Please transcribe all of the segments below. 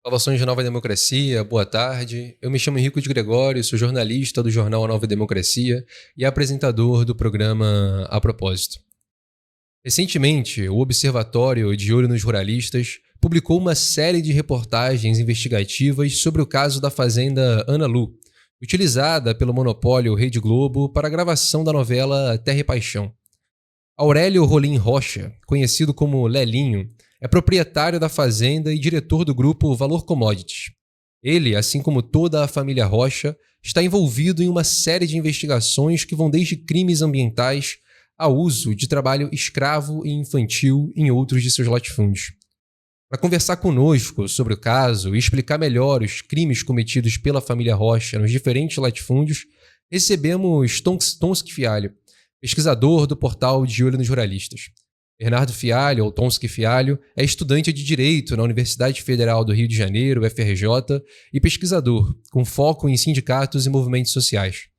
Salvações de Nova Democracia, boa tarde. Eu me chamo Henrico de Gregório, sou jornalista do jornal A Nova Democracia e apresentador do programa A Propósito. Recentemente, o Observatório de Olho nos Ruralistas publicou uma série de reportagens investigativas sobre o caso da fazenda Ana Lu, utilizada pelo monopólio Rede Globo para a gravação da novela Terra e Paixão. Aurélio Rolim Rocha, conhecido como Lelinho, é proprietário da fazenda e diretor do grupo Valor Commodities. Ele, assim como toda a família Rocha, está envolvido em uma série de investigações que vão desde crimes ambientais ao uso de trabalho escravo e infantil em outros de seus latifúndios. Para conversar conosco sobre o caso e explicar melhor os crimes cometidos pela família Rocha nos diferentes latifúndios, recebemos Tonski Fialho, pesquisador do portal De Olho nos Ruralistas. Bernardo Fialho, ou Tonski Fialho, é estudante de Direito na Universidade Federal do Rio de Janeiro, UFRJ, e pesquisador, com foco em sindicatos e movimentos sociais.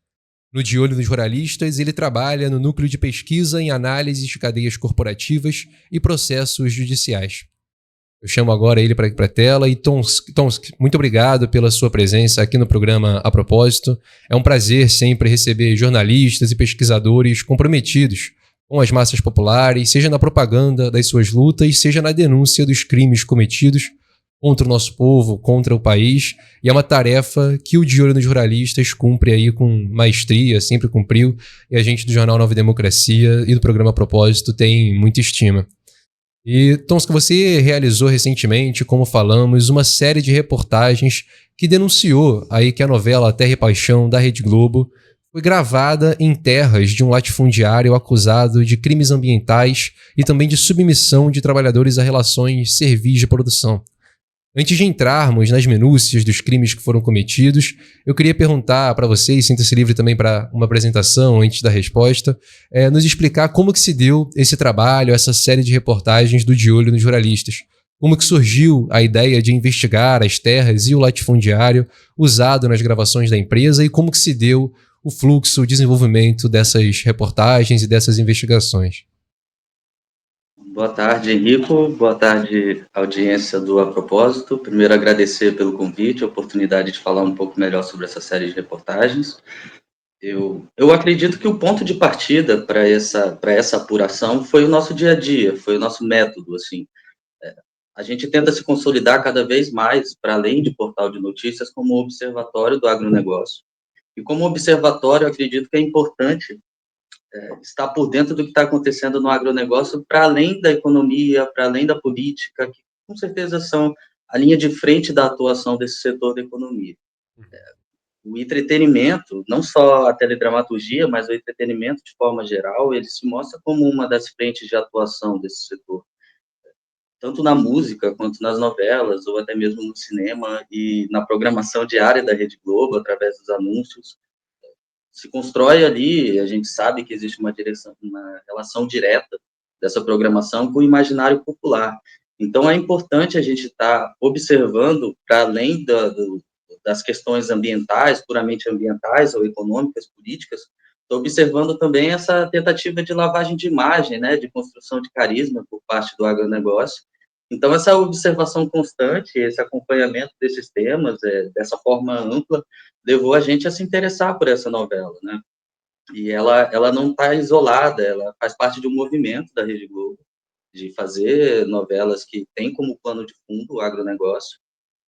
No De Olho nos Ruralistas, ele trabalha no núcleo de pesquisa em análises de cadeias corporativas e processos judiciais. Eu chamo agora ele para a tela e Tonski, muito obrigado pela sua presença aqui no programa A Propósito. É um prazer sempre receber jornalistas e pesquisadores comprometidos com as massas populares, seja na propaganda das suas lutas, seja na denúncia dos crimes cometidos contra o nosso povo, contra o país. E é uma tarefa que o De Olho nos Ruralistas cumpre aí com maestria, sempre cumpriu, e a gente do Jornal Nova Democracia e do programa A Propósito tem muita estima. E, Tonski, você realizou recentemente, como falamos, uma série de reportagens que denunciou aí que a novela Terra e Paixão da Rede Globo foi gravada em terras de um latifundiário acusado de crimes ambientais e também de submissão de trabalhadores a relações servis de produção. Antes de entrarmos nas minúcias dos crimes que foram cometidos, eu queria perguntar para você, e sinta-se livre também para uma apresentação antes da resposta, nos explicar como que se deu esse trabalho, essa série de reportagens do De Olho nos Ruralistas. Como que surgiu a ideia de investigar as terras e o latifundiário usado nas gravações da empresa e como que se deu o fluxo, o desenvolvimento dessas reportagens e dessas investigações. Boa tarde, Henrico. Boa tarde, audiência do A Propósito. Primeiro, agradecer pelo convite, a oportunidade de falar um pouco melhor sobre essa série de reportagens. Eu acredito que o ponto de partida para essa apuração foi o nosso dia a dia, foi o nosso método, assim. A gente tenta se consolidar cada vez mais, para além de portal de notícias, como observatório do agronegócio. E como observatório, eu acredito que é importante estar por dentro do que está acontecendo no agronegócio, para além da economia, para além da política, que com certeza são a linha de frente da atuação desse setor da economia. O entretenimento, não só a teledramaturgia, mas o entretenimento de forma geral, ele se mostra como uma das frentes de atuação desse setor, tanto na música, quanto nas novelas, ou até mesmo no cinema e na programação diária da Rede Globo, através dos anúncios. Se constrói ali, a gente sabe que existe uma relação direta dessa programação com o imaginário popular. Então, é importante a gente estar observando, para além das questões ambientais, puramente ambientais ou econômicas, políticas, estou observando também essa tentativa de lavagem de imagem, né, de construção de carisma por parte do agronegócio. Então, essa observação constante, esse acompanhamento desses temas, dessa forma ampla, levou a gente a se interessar por essa novela, né? E ela não está isolada, ela faz parte de um movimento da Rede Globo, de fazer novelas que têm como plano de fundo o agronegócio,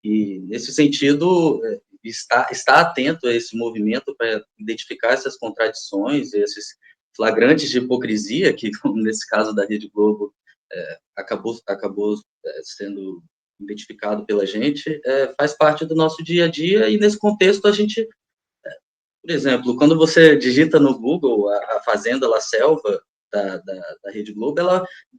e, nesse sentido, está atento a esse movimento para identificar essas contradições, esses flagrantes de hipocrisia, que, nesse caso da Rede Globo, acabou sendo identificado pela gente, faz parte do nosso dia a dia, e nesse contexto a gente, por exemplo, quando você digita no Google a Fazenda La Selva da Rede Globo,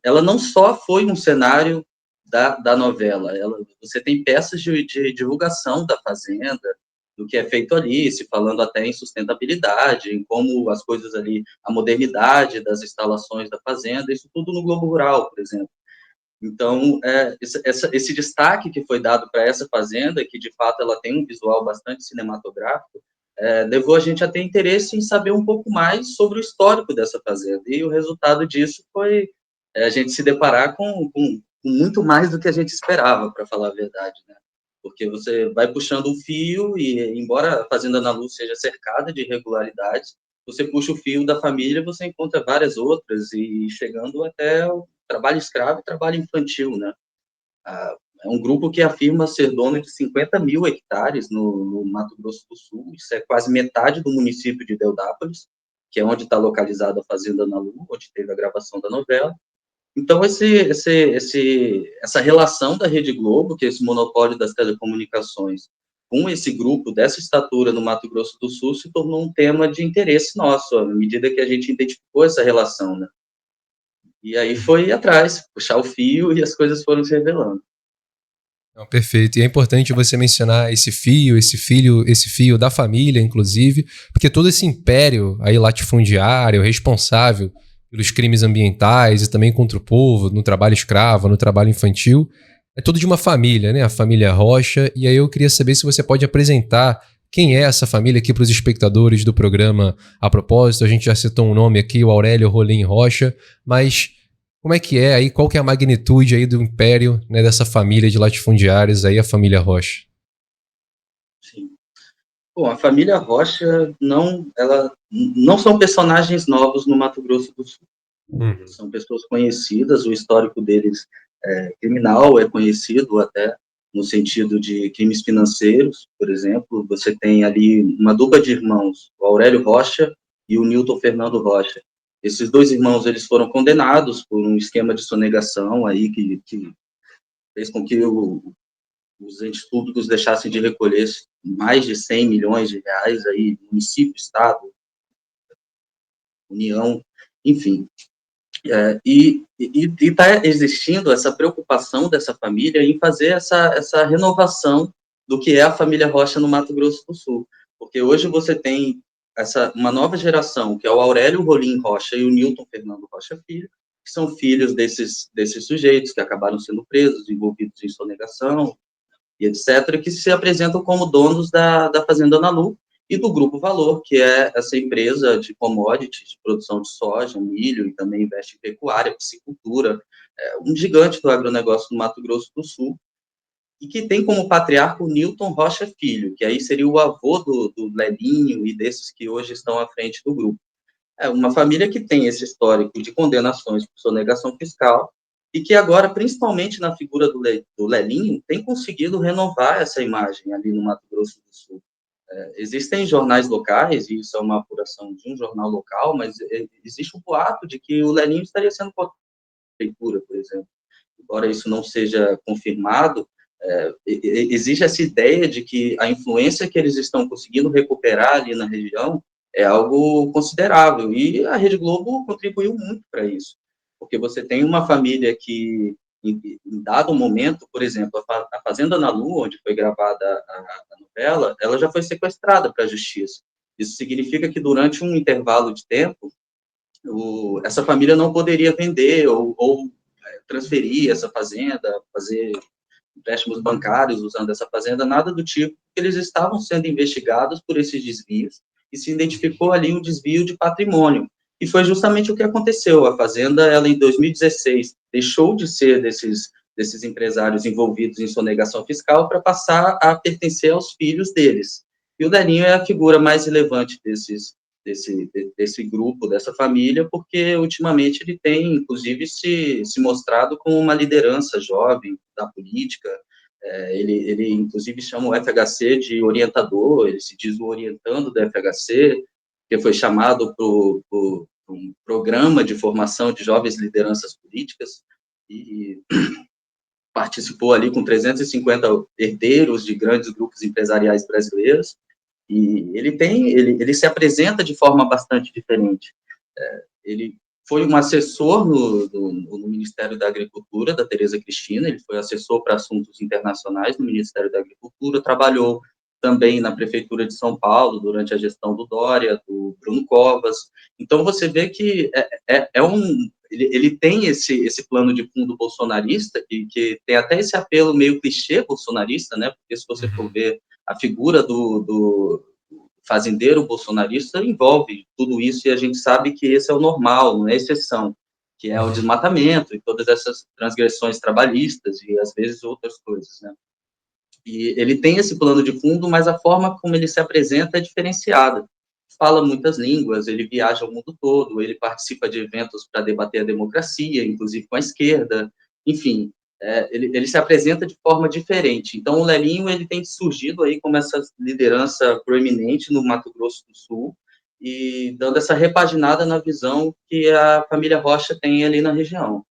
ela não só foi um cenário da novela, você tem peças de divulgação da fazenda, do que é feito ali, se falando até em sustentabilidade, em como as coisas ali, a modernidade das instalações da fazenda, isso tudo no Globo Rural, por exemplo. Então, esse destaque que foi dado para essa fazenda, que de fato ela tem um visual bastante cinematográfico, levou a gente a ter interesse em saber um pouco mais sobre o histórico dessa fazenda. E o resultado disso foi a gente se deparar com muito mais do que a gente esperava, para falar a verdade, né? porque você vai puxando o fio e, embora a Fazenda Ana Lu seja cercada de irregularidades, você puxa o fio da família, você encontra várias outras, e chegando até o trabalho escravo e trabalho infantil, né? É um grupo que afirma ser dono de 50 mil hectares no Mato Grosso do Sul, isso é quase metade do município de Deodápolis, que é onde está localizada a Fazenda Ana Lu, onde teve a gravação da novela. Então, essa relação da Rede Globo, que é esse monopólio das telecomunicações, com esse grupo dessa estatura no Mato Grosso do Sul, se tornou um tema de interesse nosso, à medida que a gente identificou essa relação, né? E aí foi atrás, puxar o fio, e as coisas foram se revelando. Não, perfeito. E é importante você mencionar esse fio, esse fio da família, inclusive, porque todo esse império aí latifundiário, responsável pelos crimes ambientais e também contra o povo, no trabalho escravo, no trabalho infantil, é tudo de uma família, né? A família Rocha. E aí eu queria saber se você pode apresentar quem é essa família aqui para os espectadores do programa. A propósito, a gente já citou um nome aqui, o Aurélio Rolim Rocha, mas como é que é aí? Qual que é a magnitude aí do império, né, dessa família de latifundiários aí, a família Rocha? Sim. Bom, a família Rocha não são personagens novos no Mato Grosso do Sul. São pessoas conhecidas, o histórico deles criminal é conhecido até no sentido de crimes financeiros, por exemplo. Você tem ali uma dupla de irmãos, o Aurélio Rocha e o Newton Fernando Rocha. Esses dois irmãos, eles foram condenados por um esquema de sonegação aí que fez com que os entes públicos deixassem de recolher mais de 100 milhões de reais, aí, município, estado, União, enfim. E está existindo essa preocupação dessa família em fazer essa renovação do que é a família Rocha no Mato Grosso do Sul. Porque hoje você tem uma nova geração, que é o Aurélio Rolim Rocha e o Newton Fernando Rocha Filho, que são filhos desses sujeitos que acabaram sendo presos, envolvidos em sonegação, e etc., que se apresentam como donos da Fazenda Ana Lu e do Grupo Valor, que é essa empresa de commodities, de produção de soja, milho, e também investe em pecuária, piscicultura, um gigante do agronegócio do Mato Grosso do Sul, e que tem como patriarca o Newton Rocha Filho, que aí seria o avô do Lelinho e desses que hoje estão à frente do grupo. É uma família que tem esse histórico de condenações por sonegação fiscal e que agora, principalmente na figura do Lelinho, tem conseguido renovar essa imagem ali no Mato Grosso do Sul. Existem jornais locais, e isso é uma apuração de um jornal local, mas existe um boato de que o Lelinho estaria sendo prefeitura, por exemplo. Embora isso não seja confirmado, existe essa ideia de que a influência que eles estão conseguindo recuperar ali na região é algo considerável, e a Rede Globo contribuiu muito para isso, porque você tem uma família que, em dado momento, por exemplo, a Fazenda Ana Lu, onde foi gravada a novela, ela já foi sequestrada para a justiça. Isso significa que durante um intervalo de tempo, essa família não poderia vender ou transferir essa fazenda, fazer empréstimos bancários usando essa fazenda, nada do tipo, eles estavam sendo investigados por esses desvios e se identificou ali um desvio de patrimônio. E foi justamente o que aconteceu. A fazenda, ela em 2016, deixou de ser desses empresários envolvidos em sonegação fiscal para passar a pertencer aos filhos deles. E o Delinho é a figura mais relevante desse grupo, dessa família, porque ultimamente ele tem, inclusive, se mostrado como uma liderança jovem da política. Ele, inclusive, chama o FHC de orientador, ele se diz o orientando do FHC, que foi chamado para um programa de formação de jovens lideranças políticas, e participou ali com 350 herdeiros de grandes grupos empresariais brasileiros, e ele se apresenta de forma bastante diferente. Ele foi um assessor no Ministério da Agricultura, da Tereza Cristina, ele foi assessor para assuntos internacionais no Ministério da Agricultura, trabalhou também na Prefeitura de São Paulo, durante a gestão do Dória, do Bruno Covas. Então, você vê que ele tem esse plano de fundo bolsonarista, que tem até esse apelo meio clichê bolsonarista, né? Porque se você for ver a figura do fazendeiro bolsonarista, envolve tudo isso, e a gente sabe que esse é o normal, não é exceção, que é o desmatamento e todas essas transgressões trabalhistas e, às vezes, outras coisas, né? E ele tem esse plano de fundo, mas a forma como ele se apresenta é diferenciada. Fala muitas línguas, ele viaja ao mundo todo, ele participa de eventos para debater a democracia, inclusive com a esquerda, enfim, ele se apresenta de forma diferente. Então, o Lelinho ele tem surgido aí como essa liderança proeminente no Mato Grosso do Sul e dando essa repaginada na visão que a família Rocha tem ali na região.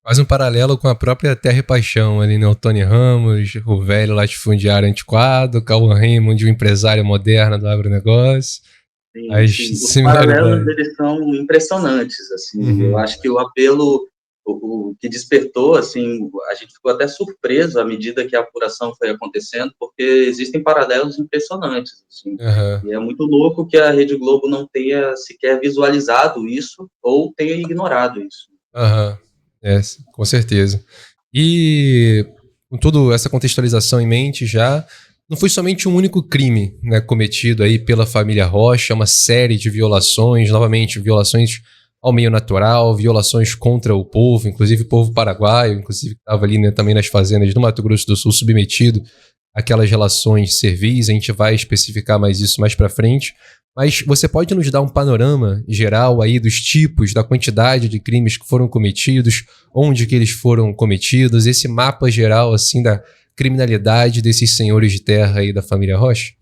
Faz um paralelo com a própria Terra e Paixão ali, né? O Tony Ramos, o velho latifundiário antiquado, o Cauã Raymond, o empresário moderno do agronegócio. Sim, As sim. Os paralelos, similaridades. eles são impressionantes, assim. Eu Uhum. acho que o apelo, o que despertou, assim, a gente ficou até surpreso à medida que a apuração foi acontecendo, porque existem paralelos impressionantes, assim. Uhum. E é muito louco que a Rede Globo não tenha sequer visualizado isso ou tenha ignorado isso. Uhum. É, com certeza. E com toda essa contextualização em mente já, não foi somente um único crime, né, cometido aí pela família Rocha, uma série de violações, novamente, violações ao meio natural, violações contra o povo, inclusive o povo paraguaio, inclusive que estava ali, né, também nas fazendas do Mato Grosso do Sul, submetido àquelas relações servis. A gente vai especificar mais isso mais para frente. Mas você pode nos dar um panorama geral aí dos tipos, da quantidade de crimes que foram cometidos, onde que eles foram cometidos, esse mapa geral assim da criminalidade desses senhores de terra aí da família Rocha?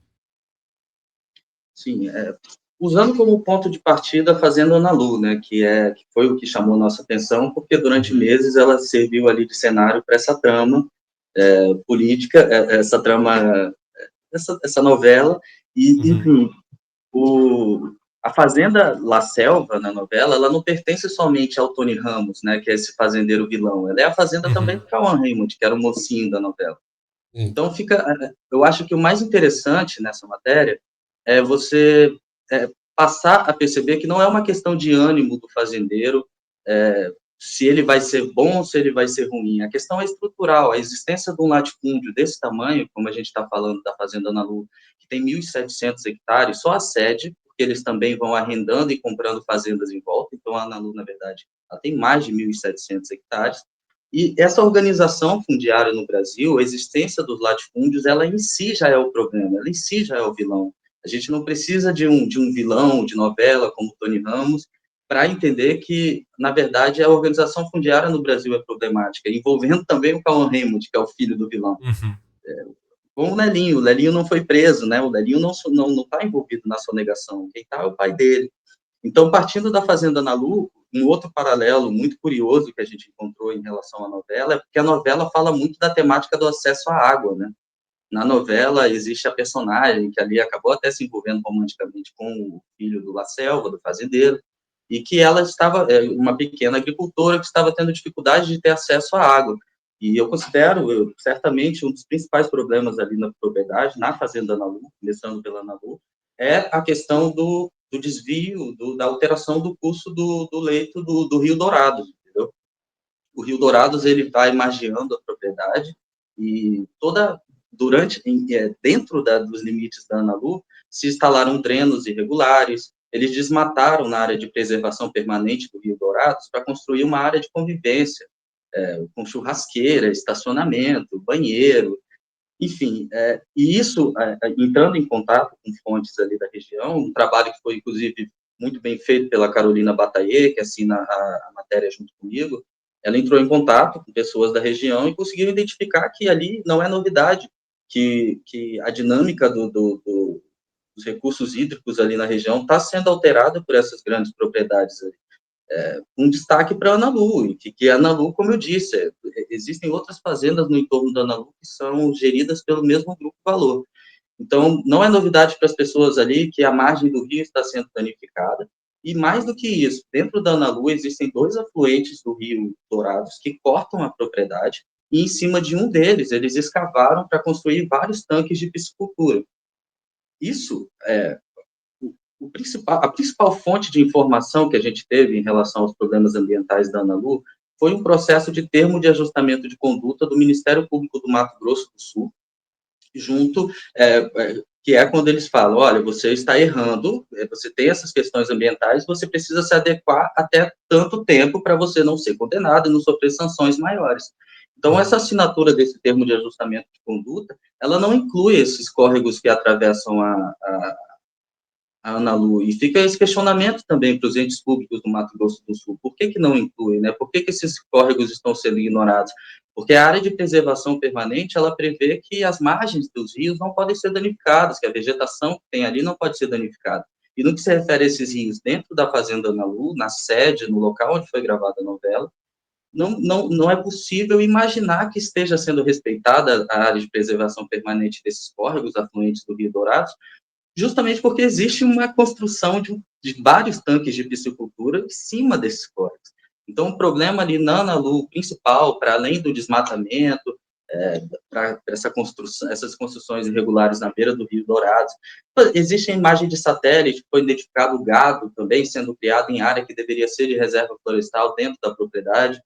Sim, usando como ponto de partida a Fazenda Ana Lu, né, que foi o que chamou nossa atenção, porque durante Uhum. meses ela serviu ali de cenário para essa trama política, essa trama, essa novela, e, Uhum. enfim, a Fazenda La Selva, na novela, ela não pertence somente ao Tony Ramos, né, que é esse fazendeiro vilão, ela é a fazenda também Uhum. do Cauã Raymond, que era o mocinho da novela. Sim. Então, eu acho que o mais interessante nessa matéria é você passar a perceber que não é uma questão de ânimo do fazendeiro, se ele vai ser bom ou se ele vai ser ruim. A questão é estrutural. A existência de um latifúndio desse tamanho, como a gente está falando da Fazenda Ana Lu, que tem 1.700 hectares, só a sede, porque eles também vão arrendando e comprando fazendas em volta. Então, a Ana Lu, na verdade, ela tem mais de 1.700 hectares. E essa organização fundiária no Brasil, a existência dos latifúndios, ela em si já é o problema, ela em si já é o vilão. A gente não precisa de um vilão de novela como Tony Ramos para entender que, na verdade, a organização fundiária no Brasil é problemática, envolvendo também o Cauã Raymond, que é o filho do vilão. Uhum. Com o Lelinho não foi preso, né? O Lelinho não está envolvido na sonegação, quem está é o pai dele. Então, partindo da Fazenda Ana Lu, um outro paralelo muito curioso que a gente encontrou em relação à novela é porque a novela fala muito da temática do acesso à água, né? Na novela existe a personagem que ali acabou até se envolvendo romanticamente com o filho do La Selva, do fazendeiro, e que ela estava, uma pequena agricultora que estava tendo dificuldade de ter acesso à água. E eu considero, certamente, um dos principais problemas ali na propriedade, na fazenda Ana Lu, começando pela Ana Lu, é a questão do desvio, da alteração do curso do leito do Rio Dourados, entendeu? O Rio Dourados ele vai margeando a propriedade e dentro dos limites da Analu se instalaram drenos irregulares. Eles desmataram na área de preservação permanente do Rio Dourados para construir uma área de convivência com churrasqueira, estacionamento, banheiro, enfim, e isso, entrando em contato com fontes ali da região, um trabalho que foi, inclusive, muito bem feito pela Carolina Bataillé, que assina a matéria junto comigo, ela entrou em contato com pessoas da região e conseguiu identificar que ali não é novidade, que a dinâmica dos recursos hídricos ali na região está sendo alterada por essas grandes propriedades ali. Um destaque para a Analu, que a Analu, como eu disse, existem outras fazendas no entorno da Analu que são geridas pelo mesmo grupo Valor. Então, não é novidade para as pessoas ali que a margem do rio está sendo danificada, e mais do que isso, dentro da Analu existem dois afluentes do rio Dourados que cortam a propriedade, e em cima de um deles, eles escavaram para construir vários tanques de piscicultura. Isso a principal fonte de informação que a gente teve em relação aos problemas ambientais da Analu foi um processo de termo de ajustamento de conduta do Ministério Público do Mato Grosso do Sul, junto, que é quando eles falam, olha, você está errando, você tem essas questões ambientais, você precisa se adequar até tanto tempo para você não ser condenado e não sofrer sanções maiores. Então, essa assinatura desse termo de ajustamento de conduta, ela não inclui esses córregos que atravessam a Analu. E fica esse questionamento também para os entes públicos do Mato Grosso do Sul. Por que não inclui, né? Por que esses córregos estão sendo ignorados? Porque a área de preservação permanente, ela prevê que as margens dos rios não podem ser danificadas, que a vegetação que tem ali não pode ser danificada. E no que se refere a esses rios dentro da Fazenda Analu, na sede, no local onde foi gravada a novela, não é possível imaginar que esteja sendo respeitada a área de preservação permanente desses córregos afluentes do Rio Dourados, justamente porque existe uma construção de vários tanques de piscicultura em cima desses córregos. Então, o problema ali na Analu principal, para além do desmatamento, para essas construções irregulares na beira do Rio Dourados, existe a imagem de satélite, foi identificado o gado também sendo criado em área que deveria ser de reserva florestal dentro da propriedade,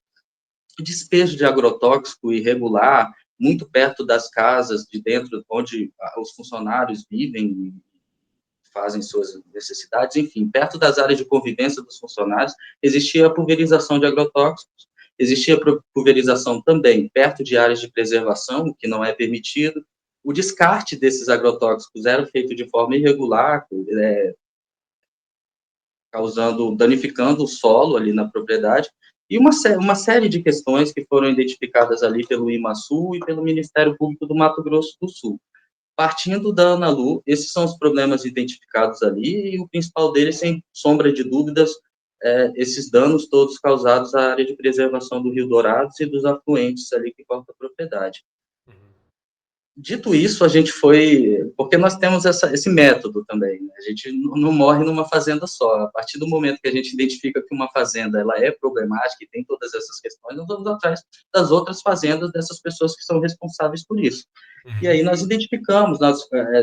despejo de agrotóxico irregular, muito perto das casas de dentro, onde os funcionários vivem, fazem suas necessidades, enfim, perto das áreas de convivência dos funcionários, existia a pulverização de agrotóxicos, existia pulverização também perto de áreas de preservação, o que não é permitido, o descarte desses agrotóxicos era feito de forma irregular, danificando o solo ali na propriedade, e uma série de questões que foram identificadas ali pelo IMASU e pelo Ministério Público do Mato Grosso do Sul. Partindo da Analu, esses são os problemas identificados ali, e o principal deles, sem sombra de dúvidas, esses danos todos causados à área de preservação do Rio Dourados e dos afluentes ali que cortam a propriedade. Dito isso, a gente foi, porque nós temos esse método também, né? A gente não morre numa fazenda só. A partir do momento que a gente identifica que uma fazenda ela é problemática e tem todas essas questões, nós vamos atrás das outras fazendas dessas pessoas que são responsáveis por isso. E aí nós identificamos, a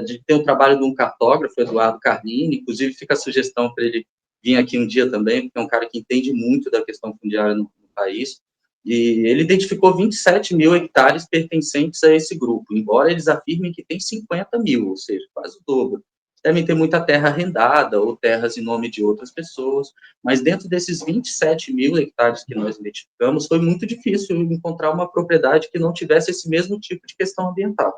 gente tem o trabalho de um cartógrafo, Eduardo Carlini, inclusive fica a sugestão para ele vir aqui um dia também, porque é um cara que entende muito da questão fundiária no país, e ele identificou 27 mil hectares pertencentes a esse grupo, embora eles afirmem que tem 50 mil, ou seja, quase o dobro. Devem ter muita terra arrendada ou terras em nome de outras pessoas, mas dentro desses 27 mil hectares que nós identificamos, foi muito difícil encontrar uma propriedade que não tivesse esse mesmo tipo de questão ambiental.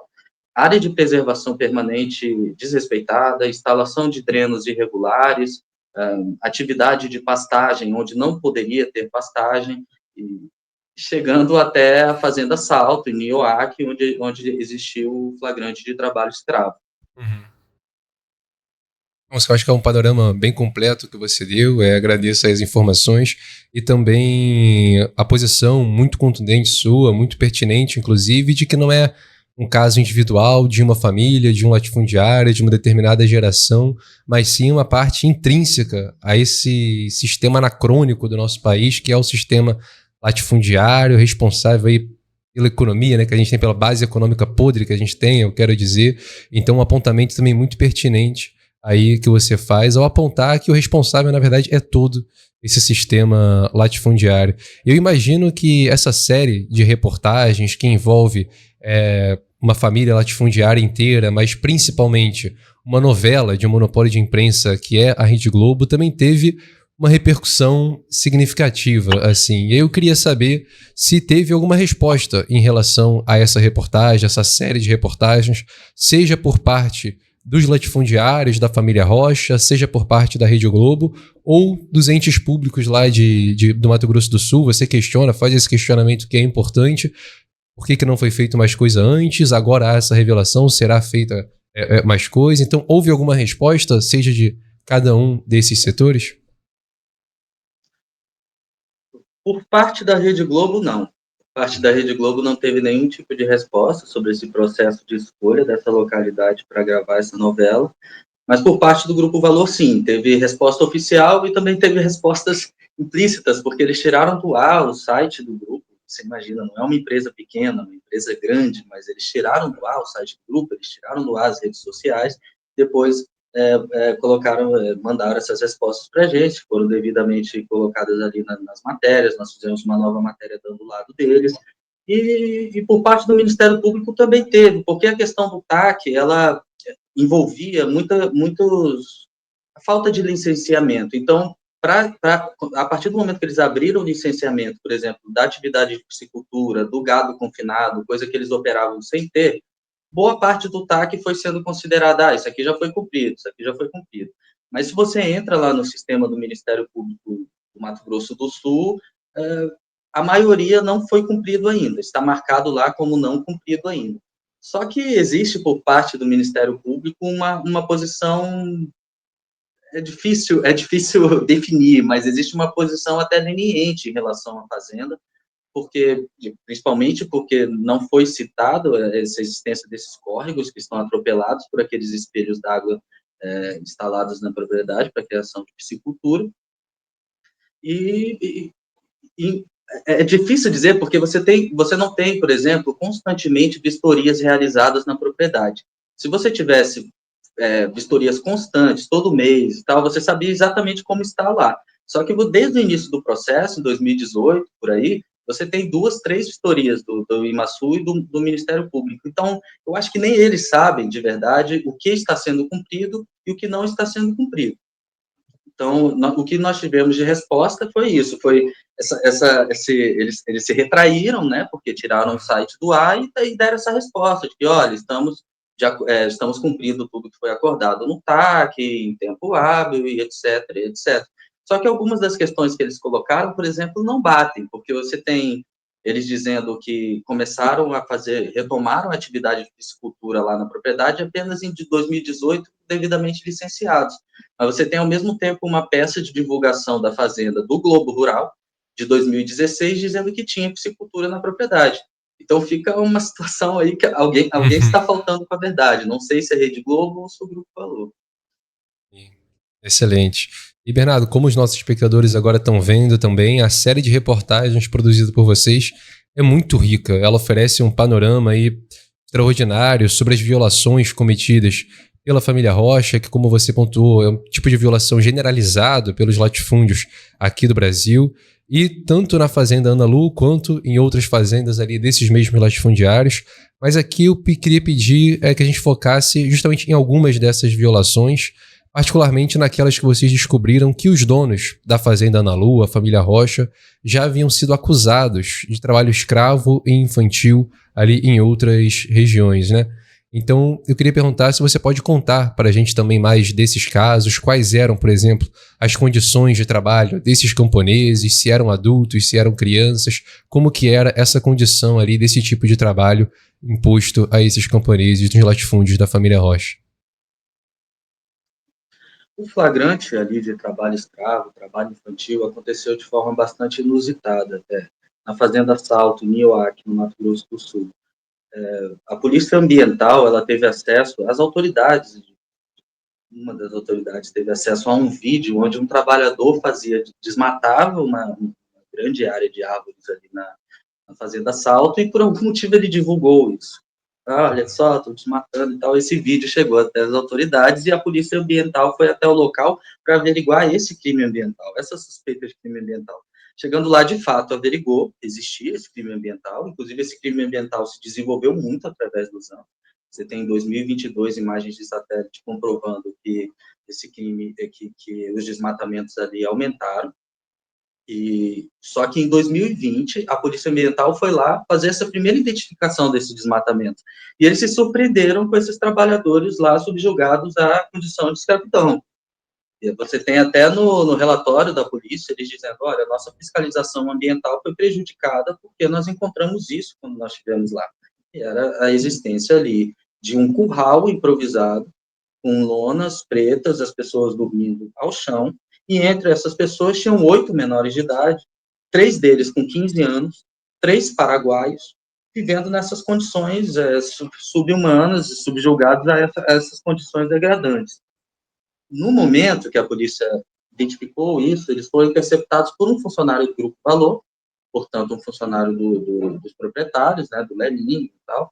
Área de preservação permanente desrespeitada, instalação de drenos irregulares, atividade de pastagem onde não poderia ter pastagem, e chegando até a Fazenda Salto, em Nioaque, onde existiu o flagrante de trabalho escravo. Bom, eu acho que é um panorama bem completo que você deu, agradeço as informações e também a posição muito contundente sua, muito pertinente, inclusive, de que não é um caso individual de uma família, de um latifundiário, de uma determinada geração, mas sim uma parte intrínseca a esse sistema anacrônico do nosso país, que é o sistema latifundiário, responsável aí pela economia, né, que a gente tem, pela base econômica podre que a gente tem, eu quero dizer. Então, um apontamento também muito pertinente aí que você faz ao apontar que o responsável, na verdade, é todo esse sistema latifundiário. Eu imagino que essa série de reportagens que envolve uma família latifundiária inteira, mas principalmente uma novela de um monopólio de imprensa que é a Rede Globo, também teve uma repercussão significativa, assim. Eu queria saber se teve alguma resposta em relação a essa reportagem, essa série de reportagens, seja por parte dos latifundiários da família Rocha, seja por parte da Rede Globo ou dos entes públicos lá do Mato Grosso do Sul. Você questiona, faz esse questionamento que é importante. Por que não foi feito mais coisa antes? Agora há essa revelação, será feita mais coisa? Então, houve alguma resposta, seja de cada um desses setores? Por parte da Rede Globo, não. Por parte da Rede Globo não teve nenhum tipo de resposta sobre esse processo de escolha dessa localidade para gravar essa novela, mas por parte do Grupo Valor, sim, teve resposta oficial e também teve respostas implícitas, porque eles tiraram do ar o site do grupo. Você imagina, não é uma empresa pequena, uma empresa grande, mas eles tiraram do ar o site do grupo, eles tiraram do ar as redes sociais, depois mandaram essas respostas para a gente, foram devidamente colocadas ali nas matérias, nós fizemos uma nova matéria dando o lado deles, e por parte do Ministério Público também teve, porque a questão do TAC, ela envolvia a falta de licenciamento. Então, a partir do momento que eles abriram o licenciamento, por exemplo, da atividade de piscicultura, do gado confinado, coisa que eles operavam sem ter, boa parte do TAC foi sendo considerada, isso aqui já foi cumprido, isso aqui já foi cumprido. Mas se você entra lá no sistema do Ministério Público do Mato Grosso do Sul, a maioria não foi cumprido ainda, está marcado lá como não cumprido ainda. Só que existe por parte do Ministério Público uma posição, é difícil definir, mas existe uma posição até leniente em relação à fazenda, principalmente porque não foi citado essa existência desses córregos que estão atropelados por aqueles espelhos d'água instalados na propriedade para a criação de piscicultura. E é difícil dizer porque você não tem, por exemplo, constantemente vistorias realizadas na propriedade. Se você tivesse vistorias constantes, todo mês e tal, você sabia exatamente como está lá. Só que desde o início do processo, em 2018, por aí, você tem 2, 3 vistorias do IMASU e do Ministério Público. Então, eu acho que nem eles sabem, de verdade, o que está sendo cumprido e o que não está sendo cumprido. Então, o que nós tivemos de resposta foi isso, foi eles se retraíram, né, porque tiraram o site do ar e deram essa resposta de que, olha, estamos cumprindo tudo que foi acordado no TAC, em tempo hábil, e etc, etc. Só que algumas das questões que eles colocaram, por exemplo, não batem, porque você tem eles dizendo que retomaram a atividade de piscicultura lá na propriedade apenas em 2018, devidamente licenciados. Mas você tem, ao mesmo tempo, uma peça de divulgação da fazenda do Globo Rural, de 2016, dizendo que tinha piscicultura na propriedade. Então, fica uma situação aí que alguém está faltando com a verdade. Não sei se é Rede Globo ou se o Grupo falou. Excelente. E, Bernardo, como os nossos espectadores agora estão vendo também, a série de reportagens produzida por vocês é muito rica. Ela oferece um panorama aí extraordinário sobre as violações cometidas pela família Rocha, que, como você pontuou, é um tipo de violação generalizado pelos latifúndios aqui do Brasil, e tanto na fazenda Ana Lu quanto em outras fazendas ali desses mesmos latifundiários. Mas aqui eu queria pedir que a gente focasse justamente em algumas dessas violações, particularmente naquelas que vocês descobriram que os donos da fazenda Ana Lu, a família Rocha, já haviam sido acusados de trabalho escravo e infantil ali em outras regiões, né? Então, eu queria perguntar se você pode contar para a gente também mais desses casos, quais eram, por exemplo, as condições de trabalho desses camponeses, se eram adultos, se eram crianças, como que era essa condição ali desse tipo de trabalho imposto a esses camponeses dos latifúndios da família Rocha. O flagrante ali de trabalho escravo, trabalho infantil, aconteceu de forma bastante inusitada até, na fazenda Salto, em Nioaque, no Mato Grosso do Sul. A polícia ambiental, ela teve acesso, uma das autoridades teve acesso a um vídeo onde um trabalhador desmatava uma grande área de árvores ali na fazenda Salto e por algum motivo ele divulgou isso. Olha só, estou desmatando e tal. Esse vídeo chegou até as autoridades e a polícia ambiental foi até o local para averiguar esse crime ambiental, essa suspeita de crime ambiental. Chegando lá, de fato, averigou que existia esse crime ambiental, inclusive esse crime ambiental se desenvolveu muito através dos anos. Você tem em 2022 imagens de satélite comprovando que esse crime, que os desmatamentos ali aumentaram. Só que em 2020, a Polícia Ambiental foi lá fazer essa primeira identificação desse desmatamento. E eles se surpreenderam com esses trabalhadores lá subjugados à condição de escravidão. E você tem até no relatório da polícia, eles dizendo, olha, a nossa fiscalização ambiental foi prejudicada porque nós encontramos isso quando nós estivemos lá. E era a existência ali de um curral improvisado, com lonas pretas, as pessoas dormindo ao chão, e entre essas pessoas tinham 8 menores de idade, 3 deles com 15 anos, 3 paraguaios, vivendo nessas condições subhumanas, subjugados a essas condições degradantes. No momento que a polícia identificou isso, eles foram interceptados por um funcionário do Grupo Valor, portanto, um funcionário dos proprietários, né, do Lelinho e tal,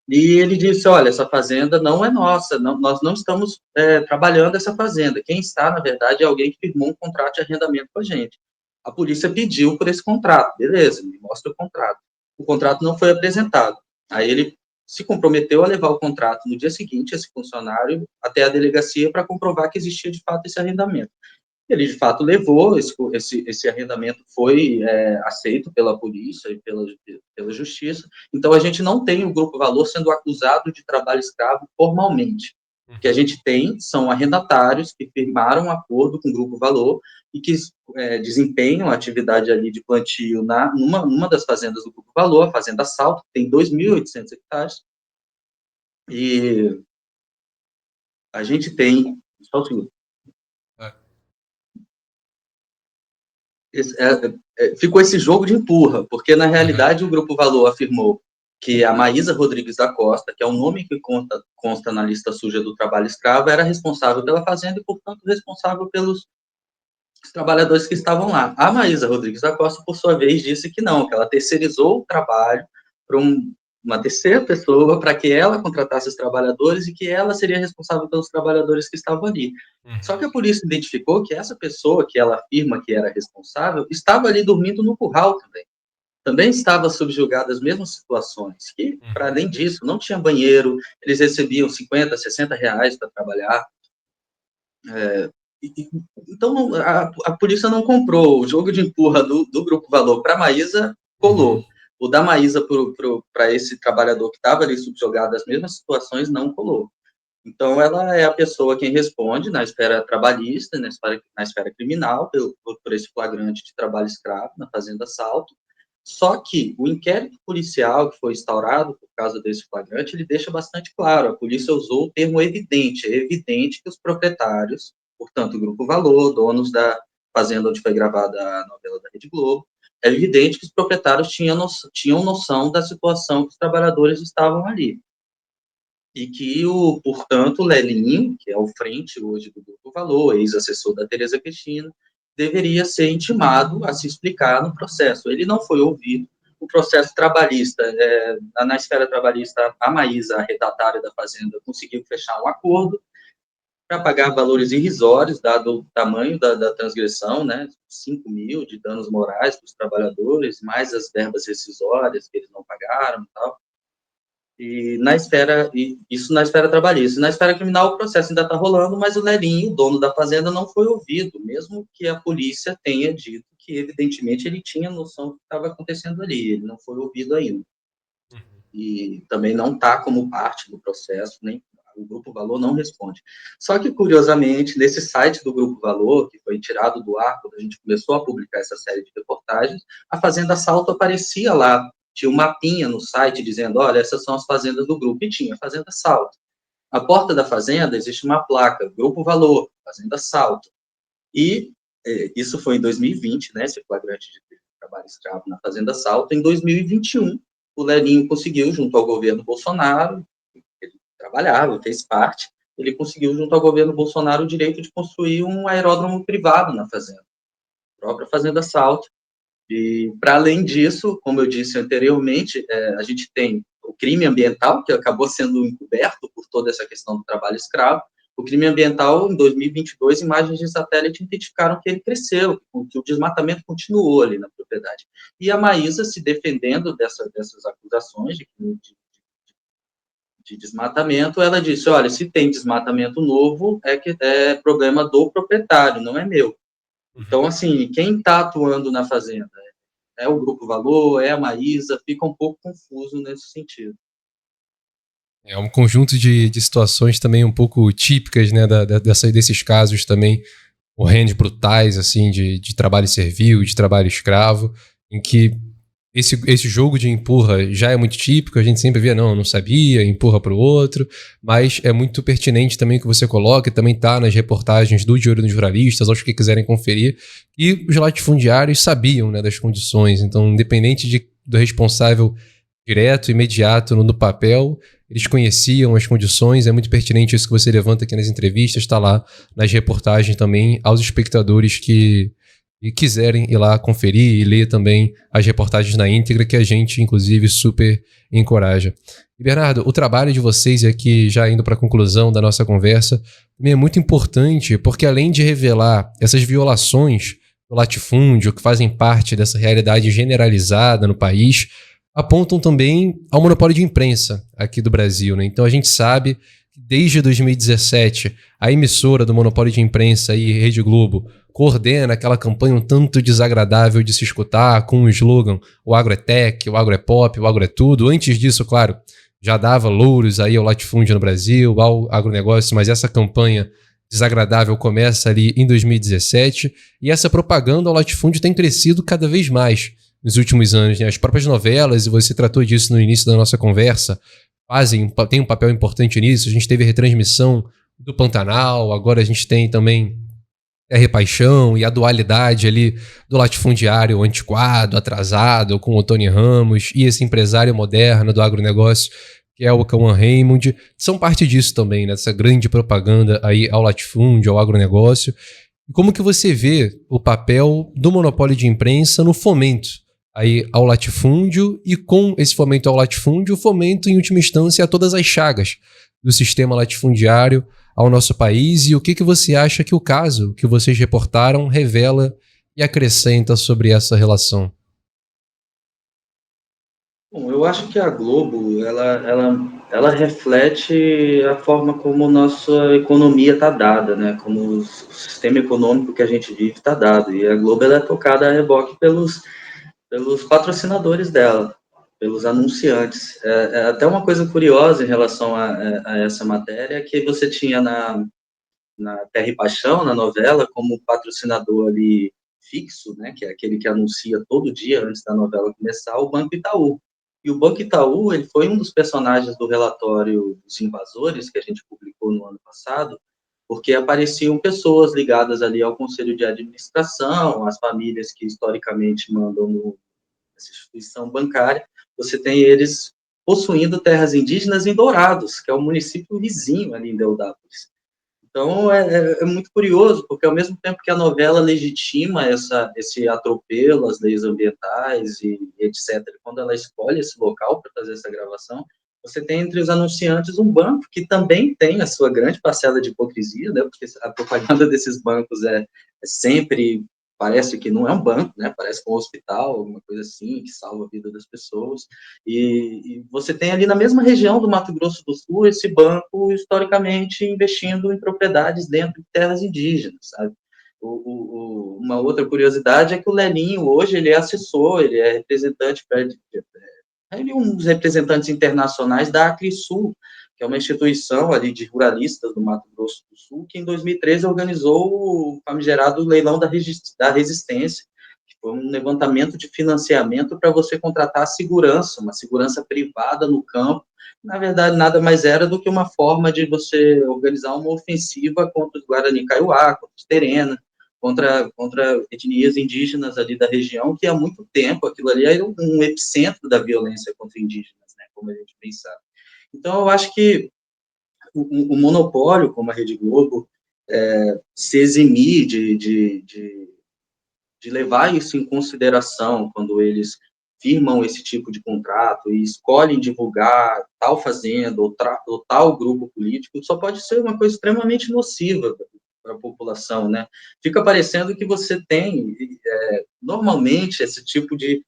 e ele disse, olha, essa fazenda não é nossa, nós não estamos trabalhando essa fazenda. Quem está, na verdade, é alguém que firmou um contrato de arrendamento com a gente. A polícia pediu por esse contrato, beleza, me mostra o contrato. O contrato não foi apresentado. Aí ele se comprometeu a levar o contrato no dia seguinte, esse funcionário, até a delegacia para comprovar que existia, de fato, esse arrendamento. Ele, de fato, levou, esse arrendamento foi aceito pela polícia e pela justiça. Então, a gente não tem o Grupo Valor sendo acusado de trabalho escravo formalmente. O que a gente tem são arrendatários que firmaram um acordo com o Grupo Valor e que desempenham a atividade ali de plantio numa das fazendas do Grupo Valor, a Fazenda Salto, que tem 2.800 hectares, e a gente tem... Só um segundo. Ficou esse jogo de empurra, porque, na realidade, o Grupo Valor afirmou que a Maísa Rodrigues da Costa, que é o nome que consta na lista suja do trabalho escravo, era responsável pela fazenda e, portanto, responsável pelos trabalhadores que estavam lá. A Maísa Rodrigues da Costa, por sua vez, disse que não, que ela terceirizou o trabalho para uma terceira pessoa, para que ela contratasse os trabalhadores e que ela seria responsável pelos trabalhadores que estavam ali. Só que a polícia identificou que essa pessoa, que ela afirma que era responsável, estava ali dormindo no curral também. Também estava subjugada às mesmas situações, que, para além disso, não tinha banheiro, eles recebiam 50, 60 reais para trabalhar. Então, a polícia não comprou. O jogo de empurra do Grupo Valor para a Maísa colou. O da Maísa para esse trabalhador que estava ali subjugado às mesmas situações não colou. Então, ela é a pessoa quem responde na esfera trabalhista, na esfera criminal, por esse flagrante de trabalho escravo na Fazenda Salto. Só que o inquérito policial que foi instaurado por causa desse flagrante, ele deixa bastante claro, a polícia usou o termo evidente, é evidente que os proprietários, portanto, o Grupo Valor, donos da fazenda onde foi gravada a novela da Rede Globo, é evidente que os proprietários tinham noção da situação que os trabalhadores estavam ali. E que, portanto, o Lelinho, que é o frente hoje do Grupo Valor, ex-assessor da Tereza Cristina, deveria ser intimado a se explicar no processo. Ele não foi ouvido. O processo trabalhista, na esfera trabalhista, a Maísa, a arrendatária da fazenda, conseguiu fechar um acordo para pagar valores irrisórios, dado o tamanho da transgressão, né, 5 mil de danos morais para os trabalhadores, mais as verbas rescisórias que eles não pagaram e tal. Isso na esfera trabalhista. Na esfera criminal, o processo ainda está rolando, mas o Lelinho, o dono da fazenda, não foi ouvido, mesmo que a polícia tenha dito que, evidentemente, ele tinha noção do que estava acontecendo ali, ele não foi ouvido ainda. E também não está como parte do processo, nem o Grupo Valor não responde. Só que, curiosamente, nesse site do Grupo Valor, que foi tirado do ar quando a gente começou a publicar essa série de reportagens, a Fazenda Salto aparecia lá, tinha um mapinha no site dizendo, olha, essas são as fazendas do grupo, e tinha Fazenda Salto. À porta da fazenda existe uma placa, Grupo Valor, Fazenda Salto. E isso foi em 2020, né, esse flagrante de trabalho escravo na Fazenda Salto. Em 2021, o Lelinho conseguiu, junto ao governo Bolsonaro, ele trabalhava, fez parte, ele conseguiu, junto ao governo Bolsonaro, o direito de construir um aeródromo privado na fazenda, a própria Fazenda Salto. E, para além disso, como eu disse anteriormente, a gente tem o crime ambiental, que acabou sendo encoberto por toda essa questão do trabalho escravo. O crime ambiental, em 2022, imagens de satélite identificaram que ele cresceu, que o desmatamento continuou ali na propriedade. E a Maísa, se defendendo dessas acusações de desmatamento, ela disse, olha, se tem desmatamento novo, é problema do proprietário, não é meu. Então, assim, quem está atuando na fazenda? É o Grupo Valor, é a Maísa, fica um pouco confuso nesse sentido. É um conjunto de situações também um pouco típicas, né, desses casos também, horrendos, brutais, assim, de trabalho servil, de trabalho escravo, em que esse jogo de empurra já é muito típico, a gente sempre via, não sabia, empurra para o outro, mas é muito pertinente também que você coloque, também tá nas reportagens do Diário dos Jornalistas, aos que quiserem conferir, e os latifundiários sabiam, né, das condições, então independente do responsável direto, imediato, no papel, eles conheciam as condições, é muito pertinente isso que você levanta aqui nas entrevistas, está lá nas reportagens também, aos espectadores que quiserem ir lá conferir e ler também as reportagens na íntegra, que a gente, inclusive, super encoraja. E, Bernardo, o trabalho de vocês aqui, já indo para a conclusão da nossa conversa, também é muito importante, porque além de revelar essas violações do latifúndio, que fazem parte dessa realidade generalizada no país, apontam também ao monopólio de imprensa aqui do Brasil, né? Então a gente sabe desde 2017, a emissora do monopólio de imprensa aí, Rede Globo, coordena aquela campanha um tanto desagradável de se escutar, com o slogan "o agro é tech, o agro é pop, o agro é tudo". Antes disso, claro, já dava louros aí ao latifúndio no Brasil, ao agronegócio, mas essa campanha desagradável começa ali em 2017, e essa propaganda ao latifúndio tem crescido cada vez mais nos últimos anos, né? As próprias novelas, e você tratou disso no início da nossa conversa, tem um papel importante nisso. A gente teve a retransmissão do Pantanal, agora a gente tem também a repaixão e a dualidade ali do latifundiário antiquado, atrasado, com o Tony Ramos, e esse empresário moderno do agronegócio, que é o Cauã Raymond, são parte disso também, nessa grande propaganda aí ao latifúndio, ao agronegócio. E como que você vê o papel do monopólio de imprensa no fomento aí ao latifúndio, e com esse fomento ao latifúndio, o fomento, em última instância, a todas as chagas do sistema latifundiário ao nosso país? E o que você acha que o caso que vocês reportaram revela e acrescenta sobre essa relação? Bom, eu acho que a Globo, ela reflete a forma como nossa economia está dada, né? Como o sistema econômico que a gente vive está dado. E a Globo, ela é tocada a reboque pelos patrocinadores dela, pelos anunciantes. É até uma coisa curiosa em relação a essa matéria, que você tinha na Terra e Paixão, na novela, como patrocinador ali fixo, né, que é aquele que anuncia todo dia antes da novela começar, o Banco Itaú. E o Banco Itaú, ele foi um dos personagens do relatório dos invasores, que a gente publicou no ano passado, porque apareciam pessoas ligadas ali ao conselho de administração, as famílias que historicamente mandam nessa instituição bancária. Você tem eles possuindo terras indígenas em Dourados, que é o município vizinho ali em Deodápolis. Então, é muito curioso, porque ao mesmo tempo que a novela legitima esse atropelo às leis ambientais e etc., quando ela escolhe esse local para fazer essa gravação, você tem entre os anunciantes um banco que também tem a sua grande parcela de hipocrisia, né, porque a propaganda desses bancos é sempre, parece que não é um banco, né, parece que é um hospital, alguma coisa assim, que salva a vida das pessoas. E você tem ali na mesma região do Mato Grosso do Sul esse banco historicamente investindo em propriedades dentro de terras indígenas, sabe? Uma outra curiosidade é que o Lelinho hoje ele é assessor, ele é representante ele é um dos representantes internacionais da Acrisul, que é uma instituição ali de ruralistas do Mato Grosso do Sul, que em 2013 organizou o famigerado leilão da resistência, que foi um levantamento de financiamento para você contratar segurança, uma segurança privada no campo. Na verdade, nada mais era do que uma forma de você organizar uma ofensiva contra os Guarani Kaiowá, contra os Terena, contra etnias indígenas ali da região, que há muito tempo aquilo ali era um epicentro da violência contra indígenas, né, como a gente bem sabe. Então, eu acho que o monopólio, como a Rede Globo, se eximir de levar isso em consideração quando eles firmam esse tipo de contrato e escolhem divulgar tal fazenda ou tal grupo político, só pode ser uma coisa extremamente nociva para a população, né? Fica parecendo que você tem, normalmente, esse tipo de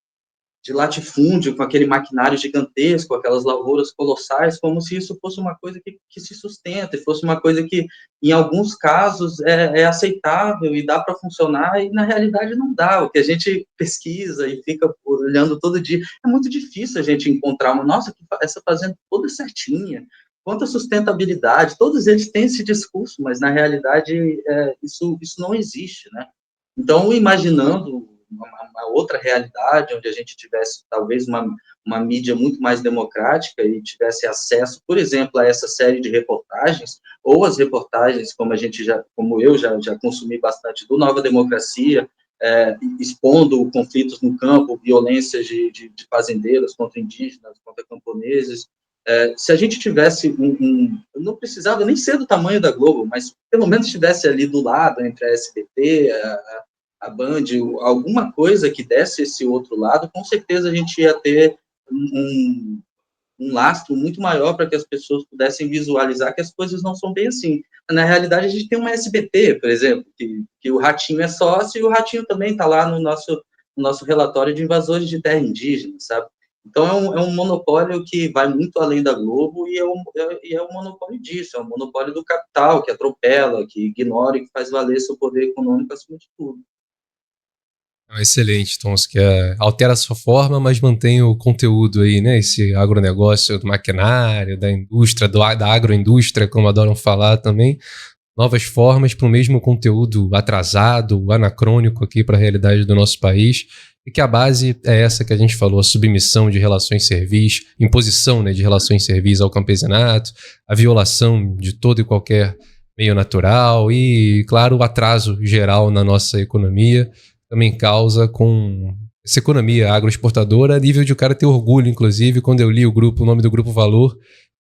latifúndio, com aquele maquinário gigantesco, aquelas lavouras colossais, como se isso fosse uma coisa que se sustenta, e fosse uma coisa que, em alguns casos, é aceitável e dá para funcionar, e na realidade não dá. O que a gente pesquisa e fica olhando todo dia, é muito difícil a gente encontrar uma, nossa, essa fazenda toda certinha, quanta sustentabilidade, todos eles têm esse discurso, mas na realidade isso não existe, né? Então, imaginando uma outra realidade, onde a gente tivesse talvez uma mídia muito mais democrática e tivesse acesso, por exemplo, a essa série de reportagens, ou as reportagens, como eu já consumi bastante, do Nova Democracia, expondo conflitos no campo, violências de fazendeiros contra indígenas, contra camponeses. Se a gente tivesse não precisava nem ser do tamanho da Globo, mas pelo menos estivesse ali do lado, entre a SBT, a Band, alguma coisa que desse esse outro lado, com certeza a gente ia ter um lastro muito maior para que as pessoas pudessem visualizar que as coisas não são bem assim. Na realidade, a gente tem uma SBT, por exemplo, que o Ratinho é sócio, e o Ratinho também está lá no nosso relatório de invasores de terra indígena, sabe? Então é um monopólio que vai muito além da Globo e é um monopólio disso, é um monopólio do capital, que atropela, que ignora e que faz valer seu poder econômico acima de tudo. Excelente, então você quer altera a sua forma, mas mantém o conteúdo aí, né? Esse agronegócio do maquinário, da indústria, da agroindústria, como adoram falar também. Novas formas para o mesmo conteúdo atrasado, anacrônico aqui para a realidade do nosso país. E que a base é essa que a gente falou, a submissão de relações servis, imposição, né, de relações servis ao campesinato, a violação de todo e qualquer meio natural e, claro, o atraso geral na nossa economia também causa com essa economia agroexportadora, a nível de o cara ter orgulho, inclusive, quando eu li o nome do Grupo Valor,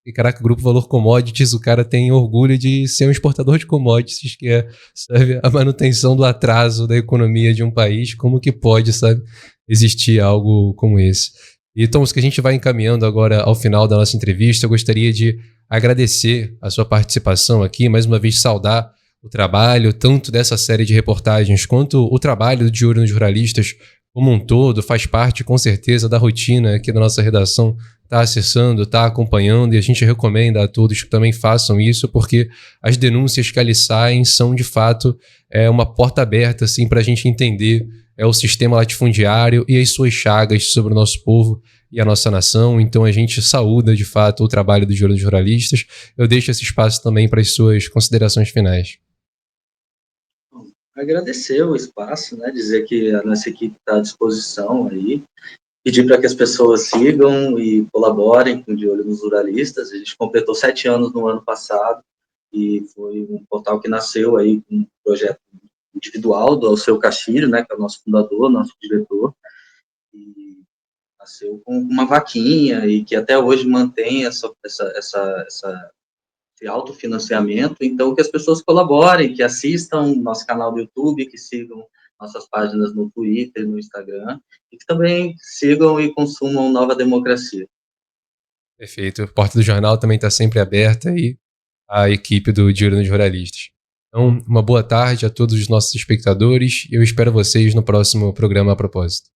e caraca, o Grupo Valor Commodities, o cara tem orgulho de ser um exportador de commodities, que é, sabe, a manutenção do atraso da economia de um país, como que pode, sabe, existir algo como esse. Então, que a gente vai encaminhando agora ao final da nossa entrevista, eu gostaria de agradecer a sua participação aqui, mais uma vez saudar o trabalho, tanto dessa série de reportagens, quanto o trabalho de Olho nos Jornalistas como um todo, faz parte, com certeza, da rotina aqui da nossa redação, está acessando, está acompanhando, e a gente recomenda a todos que também façam isso, porque as denúncias que ali saem são, de fato, uma porta aberta assim, para a gente entender o sistema latifundiário e as suas chagas sobre o nosso povo e a nossa nação. Então a gente saúda, de fato, o trabalho do Olho dos Jornalistas. Eu deixo esse espaço também para as suas considerações finais. Agradecer o espaço, né, dizer que a nossa equipe está à disposição aí, pedir para que as pessoas sigam e colaborem com o De Olho nos Ruralistas. A gente completou 7 anos no ano passado e foi um portal que nasceu aí com um projeto individual do Alceu Castilho, né, que é o nosso fundador, nosso diretor, e nasceu com uma vaquinha e que até hoje mantém esse autofinanciamento. Então, que as pessoas colaborem, que assistam nosso canal do YouTube, que sigam nossas páginas no Twitter e no Instagram, e que também sigam e consumam Nova Democracia. Perfeito. A porta do jornal também está sempre aberta e a equipe do De Olho nos Jornalistas. Então, uma boa tarde a todos os nossos espectadores e eu espero vocês no próximo programa A Propósito.